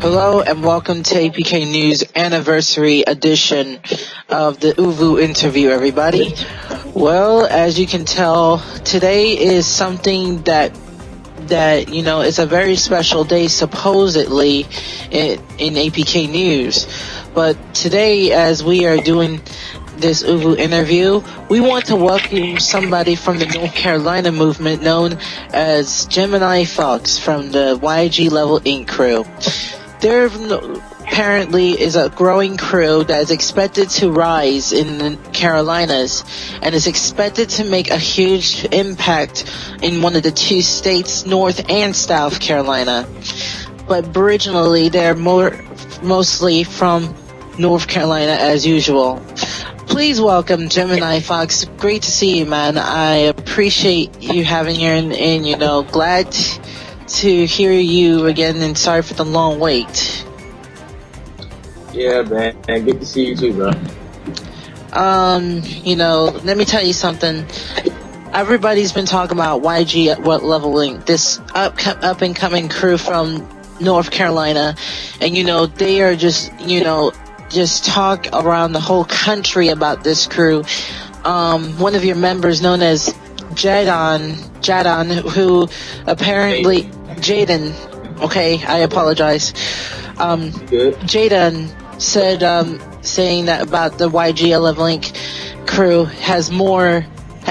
Hello and welcome to APK News Anniversary Edition of the OOVOO interview, everybody. Well, as you can tell, today is something that is a very special day, supposedly, in APK News. But today, as we are doing this OOVOO interview, we want to welcome somebody from the North Carolina movement known as Gemini Fox from the YG Level Inc. crew. There apparently is a growing crew that is expected to rise in the Carolinas and is expected to make a huge impact in one of the two states, North and South Carolina. But originally, they're mostly from North Carolina as usual. Please welcome Gemini Fox. Great to see you, man. I appreciate you having here and glad to hear you again, and sorry for the long wait. Yeah, man. Good to see you too, bro. Let me tell you something. Everybody's been talking about YG at what level link, this up and coming crew from North Carolina, and they are just talk around the whole country about this crew. One of your members, known as Jadon, who apparently Jaden. Okay, I apologize. Jaden said, saying that about the YG Level Inc. crew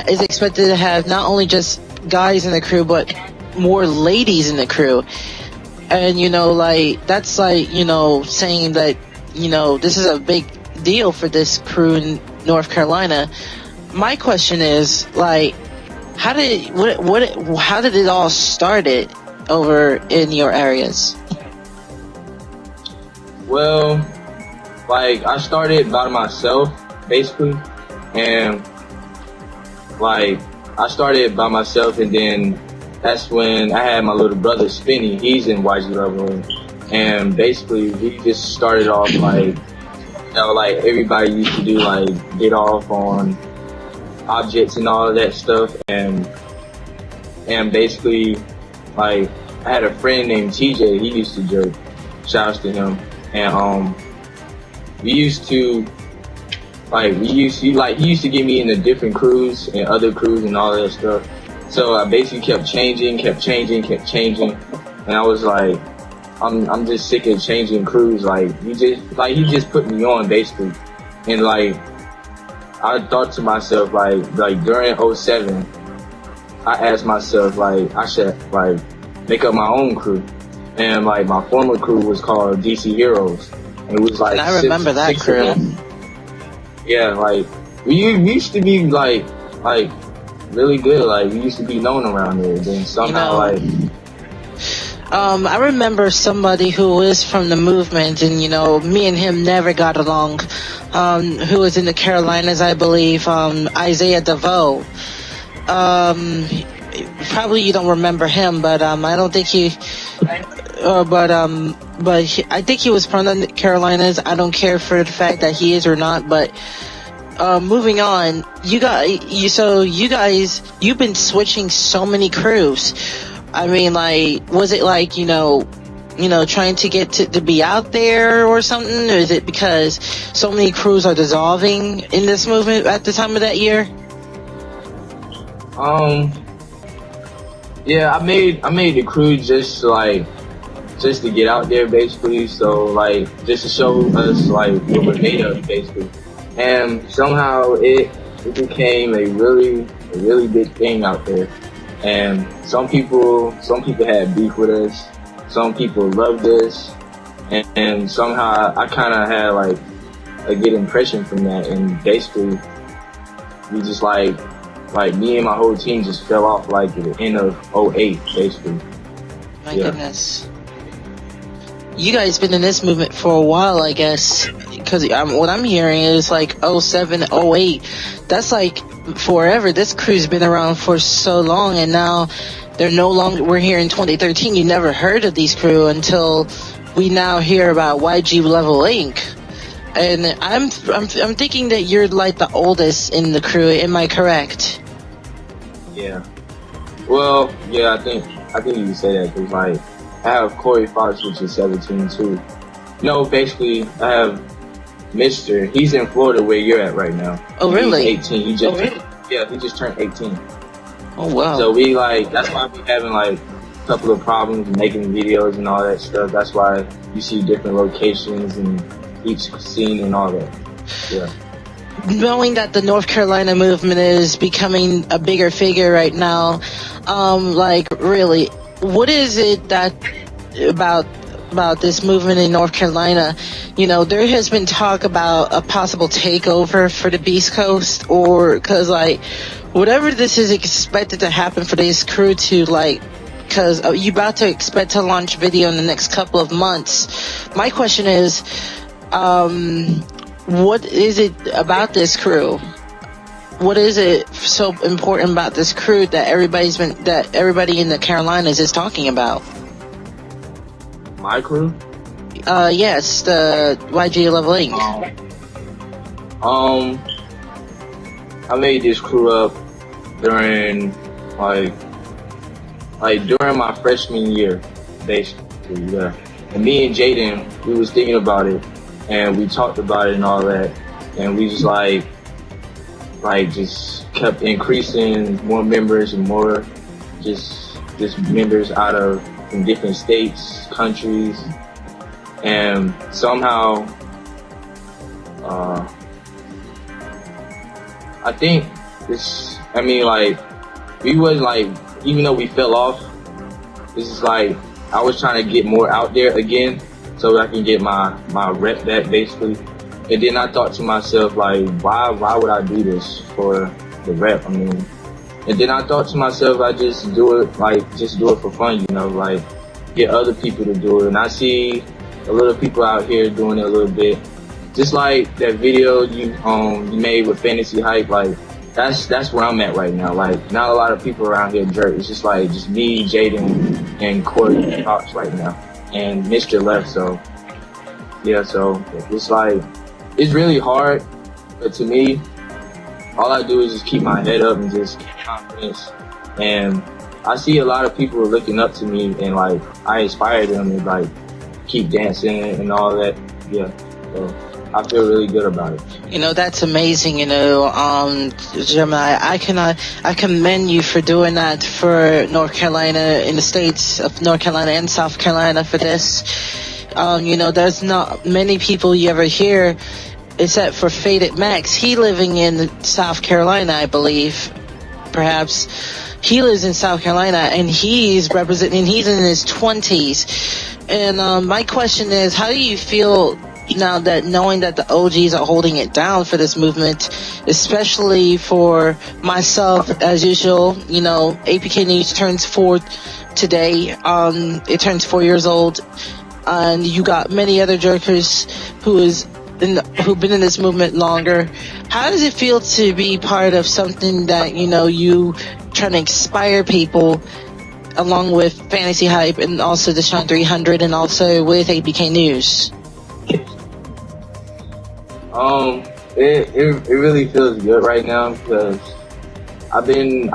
is expected to have not only just guys in the crew, but more ladies in the crew. And that's saying that this is a big deal for this crew in North Carolina. My question is, how did it all started over in your areas? Well, I started by myself, basically, and I started by myself, and then that's when I had my little brother Spinny. He's in YG Level, and basically we just started off everybody used to do, get off on objects and all of that stuff, and basically I had a friend named TJ. He used to jerk. Shouts to him. And he used to get me into different crews and other crews and all that stuff. So I basically kept changing, and I was like, I'm just sick of changing crews. He just put me on, basically. And I thought to myself, during 07, I asked myself, I should make up my own crew. And my former crew was called DC Heroes. It was and I remember that crew. Yeah, we used to be really good. We used to be known around here. Then somehow I remember somebody who is from the movement, and me and him never got along. Who was in the Carolinas, I believe, Isaiah DeVoe. Probably you don't remember him, but I don't think he. I think he was from the Carolinas. I don't care for the fact that he is or not, but. Moving on, you guys, you've been switching so many crews. I mean, was it trying to get to be out there or something? Or is it because so many crews are dissolving in this movement at the time of that year? Yeah, I made the crew just to get out there, basically. So just to show us what we're made of, basically. And somehow it became a really big thing out there. And some people had beef with us. Some people loved us. And somehow I kind of had a good impression from that. And basically we just me and my whole team just fell off at the end of 08, basically. My goodness. You guys been in this movement for a while, I guess, because what I'm hearing is 07, 08. That's forever. This crew's been around for so long, and now they're no longer. We're here in 2013. You never heard of these crew until we now hear about YG Level Inc. And I'm thinking that you're the oldest in the crew. Am I correct? Yeah. Well, yeah, I think you can say that, because I have Corey Fox, which is 17 too. No, basically, I have Mr. He's in Florida where you're at right now. Oh, really? He's 18. He just he just turned 18. Oh, wow. So we that's why we having a couple of problems making videos and all that stuff. That's why you see different locations and each scene and all that. Yeah. Knowing that the North Carolina movement is becoming a bigger figure right now, really, what is it that about this movement in North Carolina? There has been talk about a possible takeover for the Beast Coast, or because whatever this is expected to happen for this crew to because you about to expect to launch video in the next couple of months. My question is, what is it about this crew? What is it so important about this crew that everybody in the Carolinas is talking about? My crew? Yes, the YG Level Inc. I made this crew up during during my freshman year, basically. Yeah. And me and Jaden, we was thinking about it, and we talked about it and all that, and we just just kept increasing more members and more just members from different states, countries, and somehow I think we was even though we fell off, this is I was trying to get more out there again so I can get my rep back, basically. And then I thought to myself, why would I do this for the rep? And then I thought to myself, I just do it for fun, get other people to do it. And I see a little people out here doing it a little bit. Just like that video you made with Fantasy Hype, that's where I'm at right now. Not a lot of people around here jerk. It's just me, Jaden, and Corey Fox right now. And Mr. left, so yeah, so it's it's really hard, but to me, all I do is just keep my head up and just keep confidence. And I see a lot of people looking up to me, and I inspire them to keep dancing and all that. Yeah, so I feel really good about it. That's amazing. Gemini, I commend you for doing that for North Carolina, in the states of North Carolina and South Carolina for this. There's not many people you ever hear, except for Faded Max. He living in South Carolina, I believe. Perhaps he lives in South Carolina, and he's representing. He's in his 20s. And my question is, how do you feel now that knowing that the OGs are holding it down for this movement, especially for myself, as usual? APK News turns 4 today. It turns 4 years old. And you got many other jerkers who've been in this movement longer. How does it feel to be part of something that, you trying to inspire people, along with Fantasy Hype and also the Sean 300 and also with APK News? It really feels good right now because I've been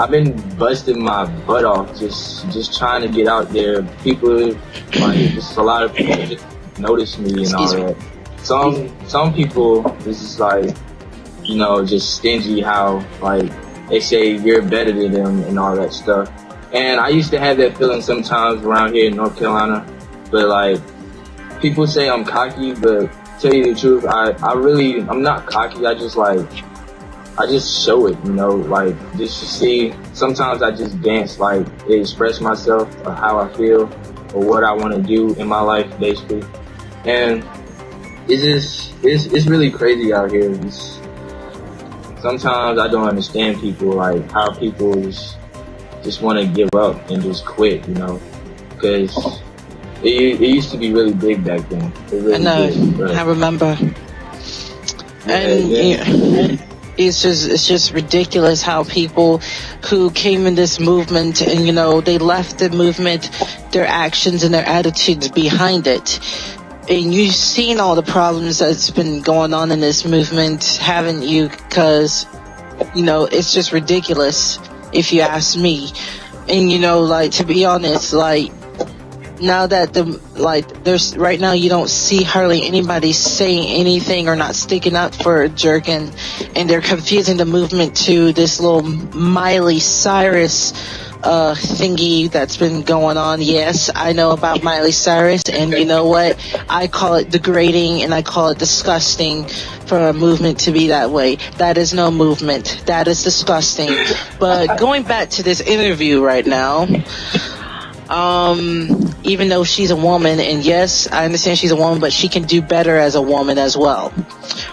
busting my butt off just trying to get out there. People just a lot of people just notice me and all that. Some people this is just stingy how they say you're better than them and all that stuff. And I used to have that feeling sometimes around here in North Carolina, but people say I'm cocky, but tell you the truth, I'm not cocky. I just show it, just to see. Sometimes I just dance, to express myself or how I feel or what I want to do in my life, basically. And it's really crazy out here. Sometimes I don't understand people, how people just want to give up and just quit, because it used to be really big back then. Really I know, I remember. It's just ridiculous how people who came in this movement and they left the movement, their actions and their attitudes behind it. And you've seen all the problems that's been going on in this movement, haven't you? Because it's just ridiculous, if you ask me. And to be honest, now that there's right now you don't see hardly anybody saying anything or not sticking up for a jerk, and they're confusing the movement to this little Miley Cyrus thingy that's been going on. Yes, I know about Miley Cyrus, and you know what? I call it degrading and I call it disgusting for a movement to be that way. That is no movement. That is disgusting. But going back to this interview right now, even though she's a woman, and yes, I understand she's a woman, but she can do better as a woman as well.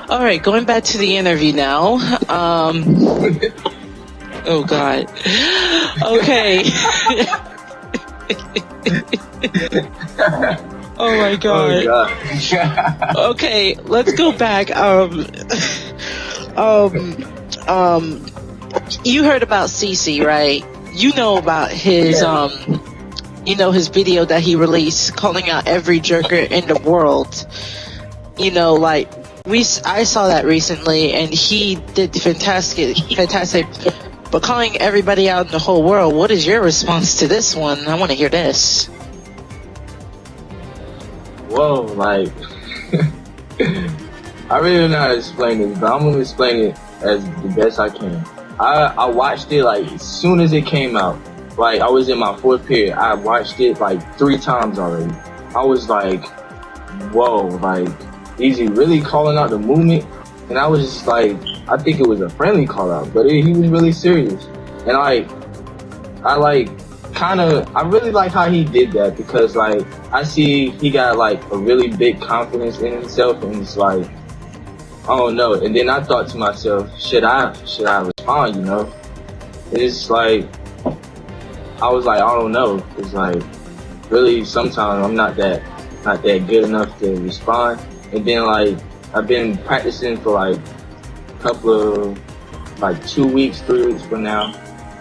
All right, going back to the interview now. Oh God. Okay. Oh my God. Oh God. Okay, let's go back. You heard about CC, right? You know about his his video that he released calling out every jerker in the world. You know, like I saw that recently, and he did fantastic. But calling everybody out in the whole world, what is your response to this one? I want to hear this. Whoa, like, I really don't know how to explain this, but I'm going to explain it as the best I can. I watched it, like, as soon as it came out. Like, I was in my 4th period. I watched it, like, 3 times already. I was like, whoa, like, is he really calling out the movement? And I was just like, I think it was a friendly call out, but he was really serious. And I really like how he did that, because like, I see he got like a really big confidence in himself, and it's like, I don't know. And then I thought to myself, should I respond, you know? It's like, I was like, I don't know. It's like, really, sometimes I'm not that good enough to respond. And then like, I've been practicing for like a couple of, like 2 weeks, 3 weeks from now.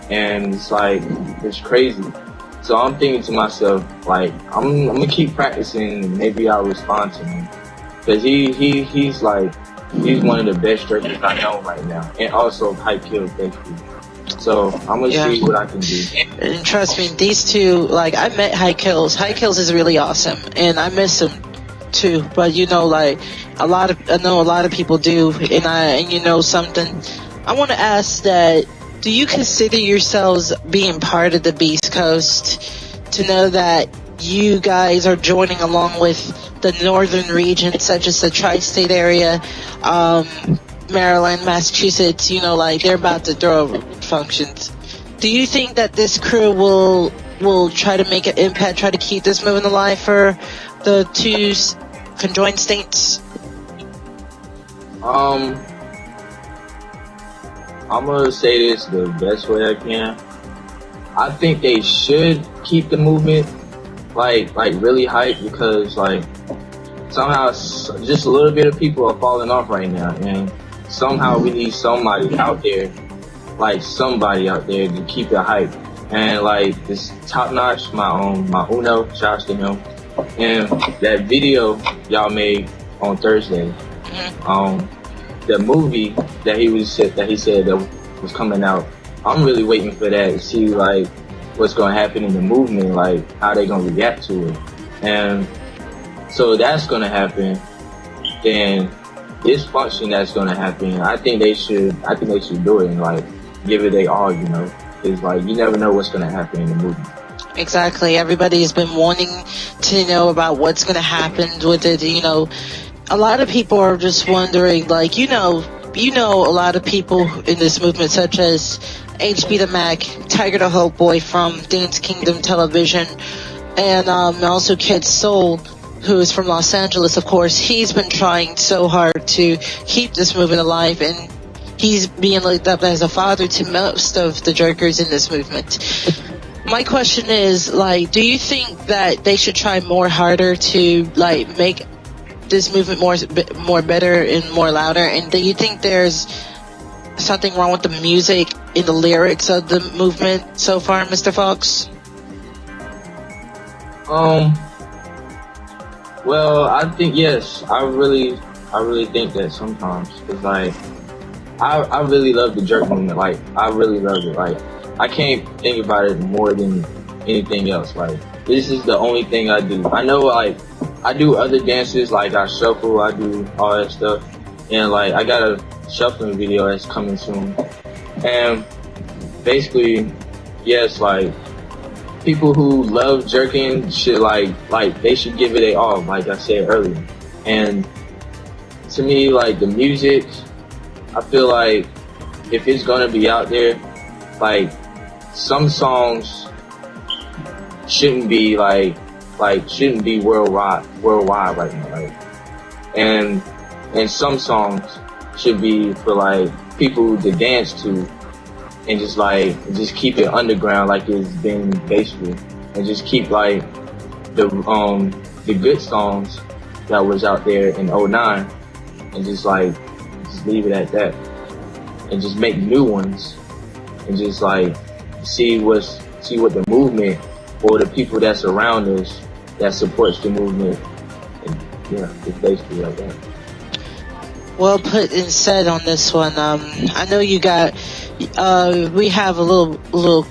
And it's like, it's crazy. So I'm thinking to myself, like, I'm gonna keep practicing, and maybe I'll respond to him. Cause he's one of the best jerkers I know right now. And also high kill basically. So I'm gonna see what I can do. And trust me, these two, like, I met High Kills. High Kills is really awesome, and I miss him too. But you know, like, I know a lot of people do, and you know something. I want to ask that: do you consider yourselves being part of the Beast Coast? To know that you guys are joining along with the northern regions, such as the tri-state area, Maryland, Massachusetts, you know, like, they're about to throw functions. Do you think that this crew will try to make an impact, try to keep this moving alive for the two conjoined states? I'm gonna say this the best way I can. I think they should keep the movement like really hype, because like, somehow just a little bit of people are falling off right now, and somehow we need somebody out there to keep it hype. And like, this Top Notch, my Uno, shout out to him, and that video y'all made on Thursday, the movie that he said that was coming out, I'm really waiting for that to see like what's gonna happen in the movement, like how they gonna react to it. And so that's gonna happen. Then this function that's gonna happen, I think they should do it and like give it their all, you know. It's like, you never know what's gonna happen in the movement. Exactly. Everybody's been wanting to know about what's gonna happen with it, you know. A lot of people are just wondering, like, you know, a lot of people in this movement, such as HB the Mac, Tiger the Hope Boy from Dance Kingdom Television, and also Kid Soul, who is from Los Angeles, of course. He's been trying so hard to keep this movement alive, and he's being looked up as a father to most of the jerkers in this movement. My question is, like, do you think that they should try more harder to, like, make this movement more better and more louder? And do you think there's something wrong with the music in the lyrics of the movement so far, Mr. Fox? Well, I think yes. I really think that sometimes. It's like, I really love the jerk movement. Like, I really love it. Like, I can't think about it more than anything else. Like, this is the only thing I do. I know like I do other dances, like I shuffle, I do all that stuff, and like I got a shuffling video that's coming soon. And basically, yes, like people who love jerking should like they should give it a all, like I said earlier. And to me, like the music, I feel like if it's gonna be out there, like some songs shouldn't be shouldn't be worldwide right now, like, and some songs should be for like people to dance to, and just keep it underground like it's been basically, and just keep like the good songs that was out there in '09, and just leave it at that, and just make new ones, and just like see what the movement or the people that's around us that supports the movement, and yeah, it's basically like that. Well put and said on this one. I know you got. We have a little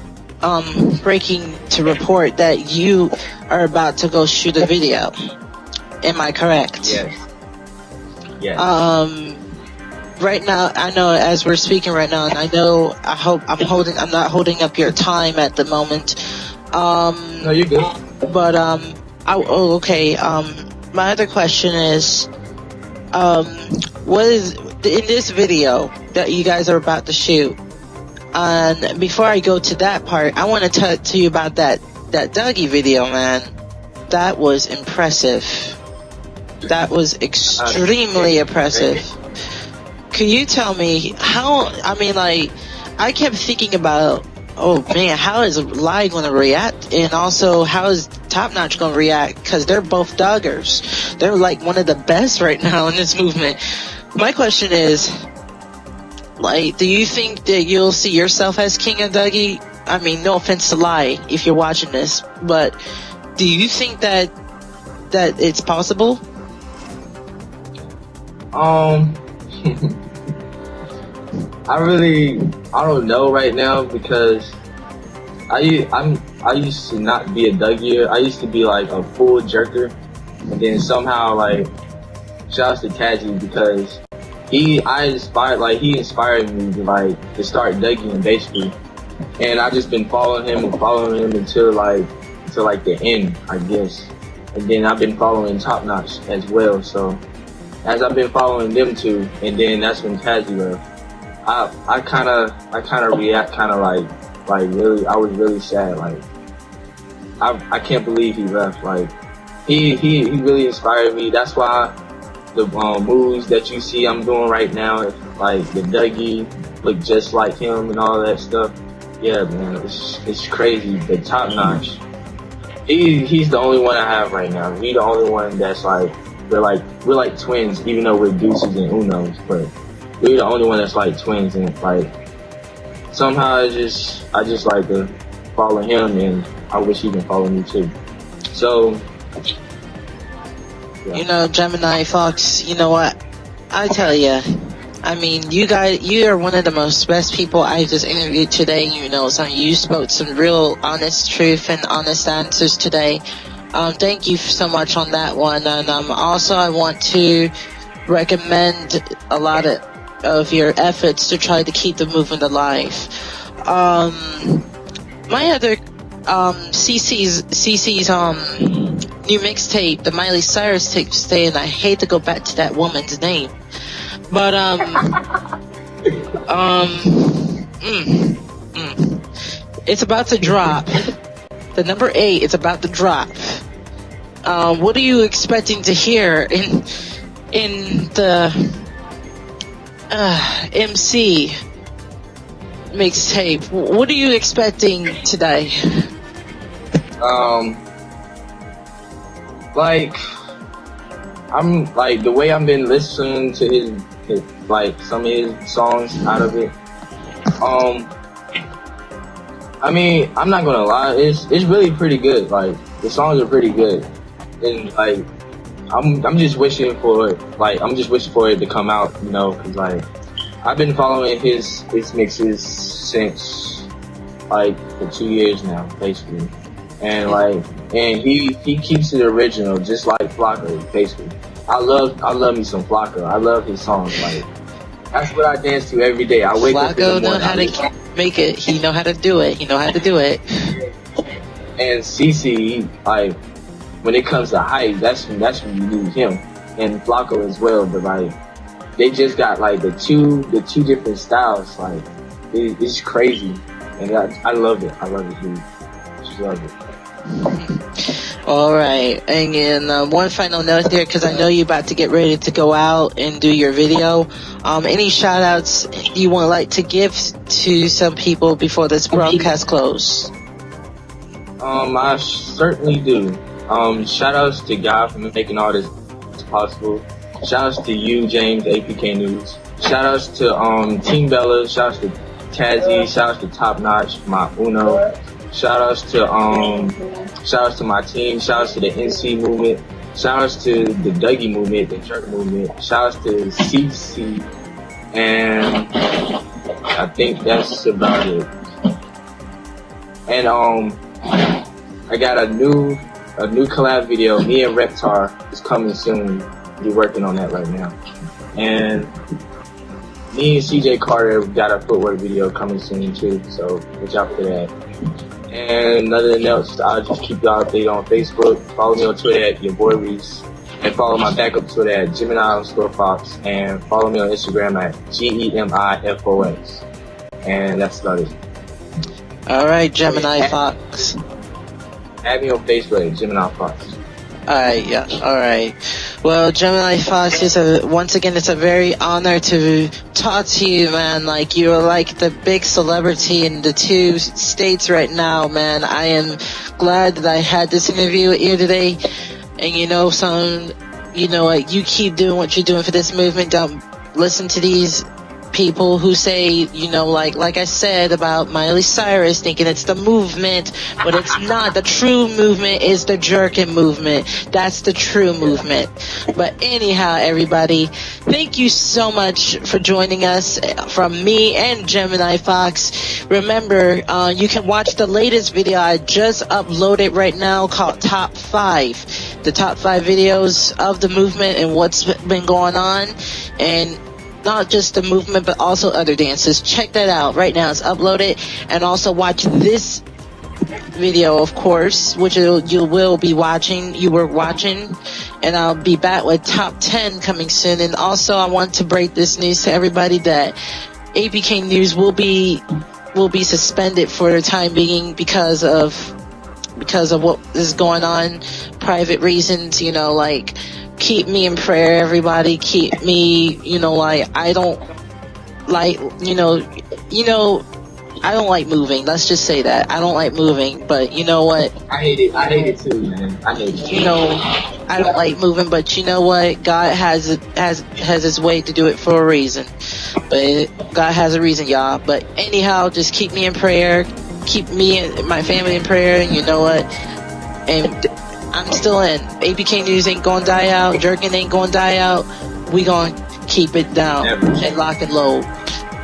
breaking to report that you are about to go shoot a video. Am I correct? Yes. Yes. Right now, I know as we're speaking right now, and I know I'm not holding up your time at the moment. No, you're good. But okay. My other question is, what is in this video that you guys are about to shoot? And before I go to that part, I want to talk to you about that Dougie video, man. That was impressive. That was extremely impressive. Could you tell me how? I mean, like, I kept thinking about, oh man, how is Lai going to react, and also how is Top Notch going to react? Because they're both doggers. They're like one of the best right now in this movement. My question is, like, do you think that you'll see yourself as King of Dougie? I mean, no offense to Lai if you're watching this, but do you think that it's possible? I don't know right now, because I used to not be a Dougier. I used to be like a full jerker, and then somehow, like, shouts to Kaji, because he inspired me to start Dougieing basically, and I've just been following him until the end, I guess. And then I've been following Top Notch as well. So as I've been following them two, and then that's when Kaji left. I kind of react like really. I was really sad. Like I can't believe he left. Like he really inspired me. That's why the moves that you see I'm doing right now, like the Dougie, look just like him and all that stuff. Yeah, man, it's crazy. The Top Notch. He's the only one I have right now. He's the only one that's like we're like twins, even though we're deuces and unos, but we're the only one that's like twins. And like somehow I just like to follow him, and I wish he can follow me too. So yeah. You know, Gemini Fox, you know what? I tell you, I mean, you are one of the most best people I just interviewed today. You know, you spoke some real honest truth and honest answers today. Thank you so much on that one. And also, I want to recommend a lot of your efforts to try to keep the movement alive. My other CC's new mixtape, the Miley Cyrus tape, today, and I hate to go back to that woman's name, but it's about to drop. The number 8 is about to drop. What are you expecting to hear in the MC mixtape? What are you expecting today? Like, I'm like, the way I've been listening to his like some of his songs out of it. I mean, I'm not gonna lie, it's really pretty good. Like, the songs are pretty good, and like, I'm just wishing for it. Like, I'm just wishing for it to come out, you know, because like I've been following his mixes since like for 2 years now, basically. and he keeps it original, just like Flocka, basically. I love me some Flocka. I love his songs. Like, that's what I dance to every day. I wake up in the morning. Flocka know how to make it. He know how to do it. And CC, like, when it comes to hype, that's when you lose him, and Flocka as well. But like, they just got like the two different styles. Like, it's crazy, and I love it. I love it, dude. Just love it. All right, and one final note there, because I know you're about to get ready to go out and do your video. Any shout outs you would like to give to some people before this broadcast closes? I certainly do. Shout outs to God for making all this possible. Shout outs to you, James, APK News. Shout outs to Team Bella. Shout outs to Tazzy. Shout outs to Top Notch, my Uno. Shout outs to my team. Shout outs to the NC movement. Shout outs to the Dougie movement, the Jerk movement. Shout outs to CC, and I think that's about it. And I got a new collab video. Me and Reptar is coming soon. We're working on that right now. And me and CJ Carter got a footwork video coming soon too. So watch out for that. And other than else, I'll just keep y'all updated on Facebook. Follow me on Twitter at your boy Reese. And follow my backup Twitter at Gemini_Fox. And follow me on Instagram at GEMIFOX. And that's about it. Alright, Gemini Fox. Add me on Facebook at Gemini Fox. Alright, yeah, alright. Well, Gemini Fox, once again, it's a very honor to talk to you, man. Like, you're like the big celebrity in the 2 states right now, man. I am glad that I had this interview with you today. And you know, you keep doing what you're doing for this movement. Don't listen to these people who say, like I said about Miley Cyrus, thinking it's the movement, but it's not. The true movement is the jerkin movement. That's the true movement. But anyhow, everybody, thank you so much for joining us from me and Gemini Fox. Remember, you can watch the latest video I just uploaded right now called Top 5. The top 5 videos of the movement and what's been going on. And not just the movement, but also other dances. Check that out right now. It's uploaded. And also watch this video, of course, which you will be watching. You were watching. And I'll be back with top 10 coming soon. And also, I want to break this news to everybody that APK News will be suspended for the time being because of what is going on, private reasons, keep me in prayer, everybody. Keep me, I don't like, I don't like moving. Let's just say that. I don't like moving, but you know what? I hate it too, man. I hate it. I don't like moving, but you know what? God has his way to do it for a reason. But God has a reason, y'all. But anyhow, just keep me in prayer. Keep me and my family in prayer, and you know what? And I'm still in. APK News ain't gonna die out. Jerkin ain't gonna die out. We gonna keep it down and lock and load.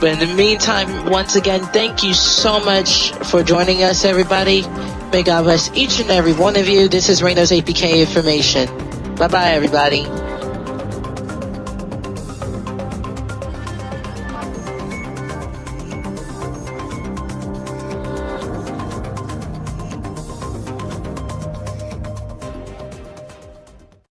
But in the meantime, once again, thank you so much for joining us, everybody. May God bless each and every one of you. This is RAYNOS-APK Information. Bye-bye, everybody.